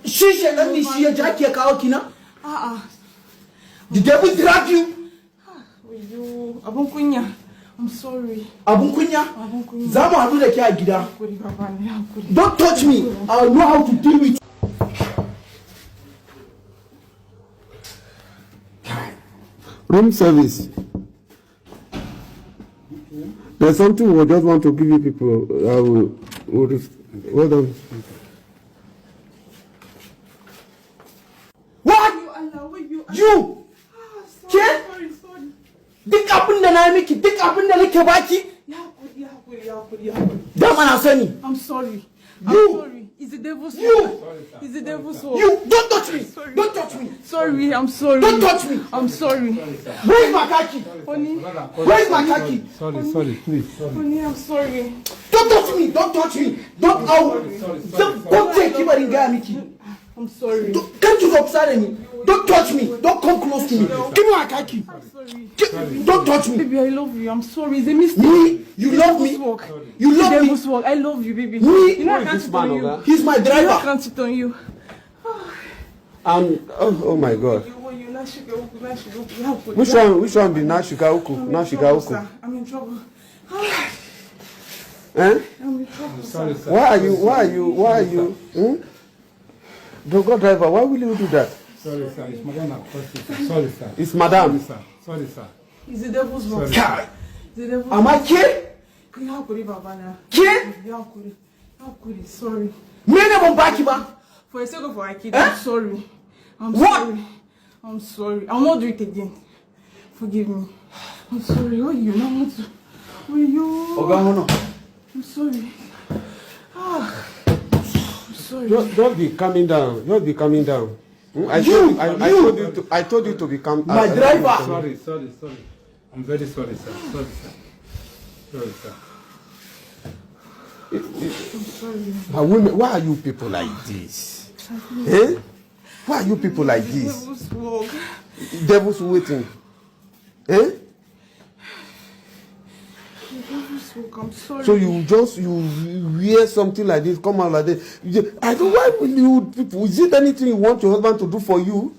She let me see a jacket kaokina. The devil drag you. You Abun KUNYA. I'm sorry. Abun KUNYA? Zama Abu the Kia Gida. Don't touch me. I'll know how to deal with you. Room service. There's something we just want to give you people. Hold on. What? You? Sorry. Duk abin da na miki, duk abin da nake baki. Dama na sani. I'm sorry. You. Sorry. It's the devil's work. You. It's the devil's work. You. Don't touch me. Sorry. Don't touch me. Sorry. I'm sorry. Don't touch me. I'm sorry. Where is my khaki? Honey. Where is my khaki? Sorry, please. Honey, I'm sorry. Don't touch me. Don't touch me. Don't. Don't take him and get me. I'm sorry. Can't you upset me? Don't touch me. Don't come close to me. Give me my khaki. I'm sorry. Don't touch me. Baby, I love you. I'm sorry. It's a mistake. Me? You love me? You love me? Devil's work. I love you, baby. Me? You know I can't cheat on you. He's my I driver. can't cheat on you. Oh my God. Which one be Nashika Uku? Nashika Uku. I'm in trouble. Eh? I'm in trouble. Sorry, sir. Why are you? The God driver, why will you do that? Sorry, sir. It's Madam. Sorry, sir. It's Madam. Sorry, sir. It's the devil's work. Am I kid? Kid? Sorry. For the sake of our kid, I'm sorry. I'm sorry. I'm sorry. I'll not do it again. Forgive me. I'm sorry. Oh, you know what? Oh, you. I'm sorry. I'm sorry. Just be coming down. Just be coming down. I told you to become my driver. Sorry. I'm very sorry, sir. Sorry, sir. I'm sorry. Women, why are you people like this? Eh? Why are you people like this? Devil's work. Devil's waiting. Eh? Devil's work. I'm sorry. So you wear something like this, come out like this. I don't. Why will you people? Is it anything you want your husband to do for you?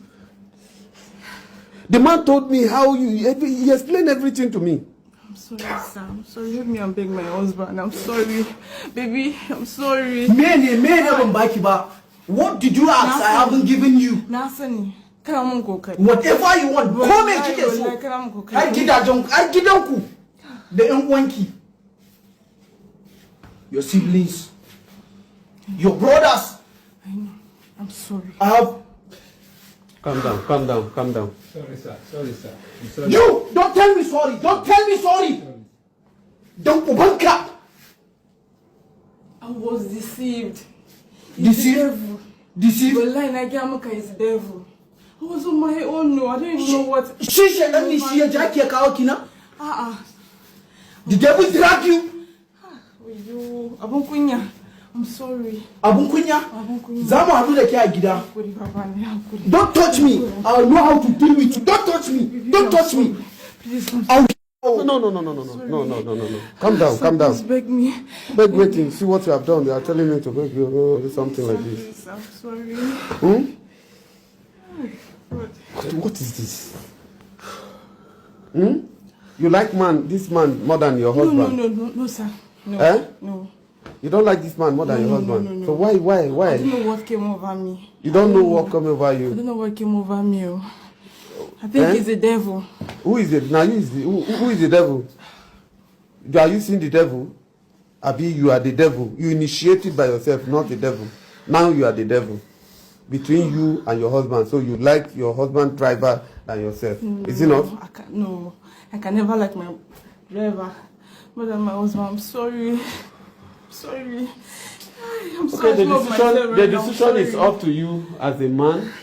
The man told me how he explained everything to me. I'm sorry, sir. I'm sorry. Help me and beg my husband. I'm sorry. Baby, I'm sorry. What did you ask? I haven't given you. Nasani. Whatever you want. Come and kick it. I did that. I did that. The unwanky. Your siblings. Your brothers. I know. I'm sorry. I have. Calm down. Sorry, sir. I'm sorry. You don't tell me sorry. Don't open up. I was deceived. Deceived? The line I gave is devil. I was on my own. No, I don't even know what. She let me see a jacket kaokina. The devil drag you. You Abun KUNYA. I'm sorry. Abun KUNYA? Zama Abu the Kia Gida. Don't touch me. I'll know how to deal with you. Don't touch me. Don't touch me. Please. No. Calm down. Please beg me. Beg waiting. See what you have done. They are telling me to beg you do something like this. I'm sorry. What is this? You like this man more than your husband? No, sir. No. Eh? No. You don't like this man more than your husband? No. So why? I don't know what came over me. You don't know what came over I you? don't know what came over me. I think it's the devil. Who is it? Now who is the devil? Are you seeing the devil? Abi, you are the devil. You initiated by yourself, not the devil. Now you are the devil. Between you and your husband. So you like your husband driver than yourself. Is it not? I can never like my driver more than my husband. I'm sorry. I'm sorry. The decision is up to you as a man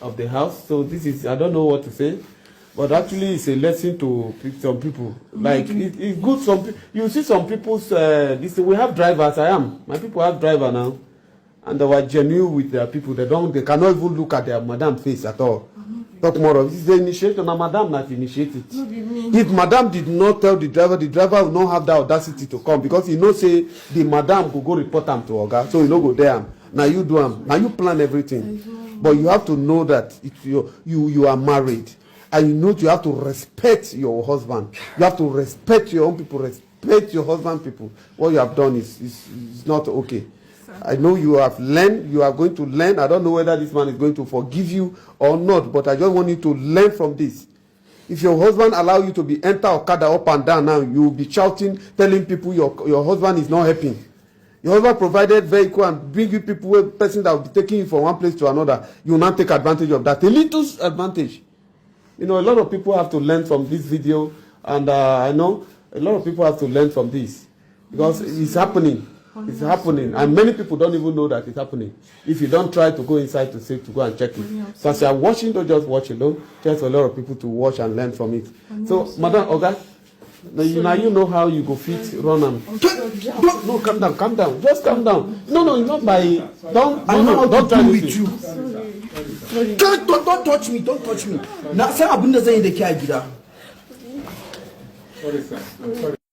of the house. So this is, I don't know what to say, but actually it's a lesson to some people. Like it's good. You see some people's we have drivers. My people have driver now, and they were genuine with their people. They cannot even look at their madam face at all. Talk more of this. The initiation, and madam not initiated. If madam did not tell the driver will not have the audacity to come because he knows say the madam could go report him to Oga, so he no go there. Now you do them. Now you plan everything. But you have to know that you are married. And you know you have to respect your husband. You have to respect your own people, respect your husband people. What you have done is not okay. I know you have learned, you are going to learn. I don't know whether this man is going to forgive you or not, but I just want you to learn from this. If your husband allow you to be enter Okada up and down now, you will be shouting, telling people your husband is not helping. Your husband provided vehicle and bring you people, person that will be taking you from one place to another. You will not take advantage of that. A little advantage. You know, a lot of people have to learn from this video, and I know a lot of people have to learn from this because it's happening. It's happening, and many people don't even know that it's happening. If you don't try to go inside to go and check it. So as you are watching, don't just watch alone. Just for a lot of people to watch and learn from it. So, Madam Oga, now you know how you go fit run and. No, calm down. Just calm down. No, it's not by. Don't try with you. Don't touch me. Don't touch me. Now, say abunda zan yi da ke a gida. Sorry, sir. I'm sorry.